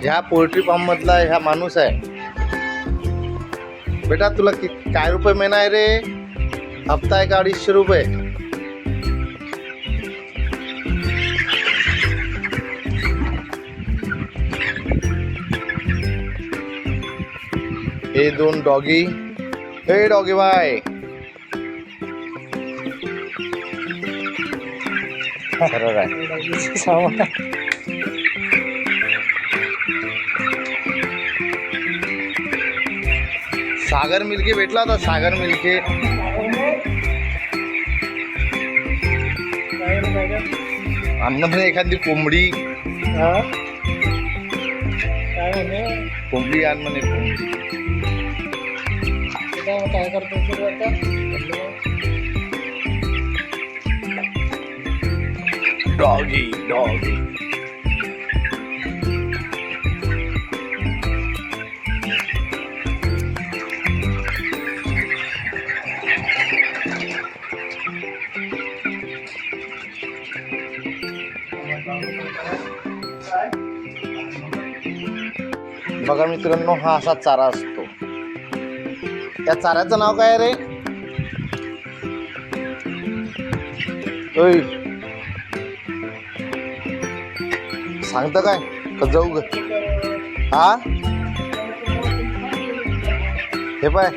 ह्या poultry form मधला ह्या माणूस आहे. बेटा तुला काय रुपये महिना आहे रे? हप्ता आहे का 250 रुपये? हे 2 डॉगी. हे डॉगी बाय सरळ आहे. सागर मिल्की भेटला होता. सागर मिल्की आम्हाला एखादी कोंबडी कोंबडी आण म्हणे. कोंबडी काय करतो आता? डॉगी डॉगी बघा मित्रांनो, हा असा चारा असतो. त्या चाऱ्याचं नाव काय रे? सांगतं काय का जाऊ ग? हा हे पाय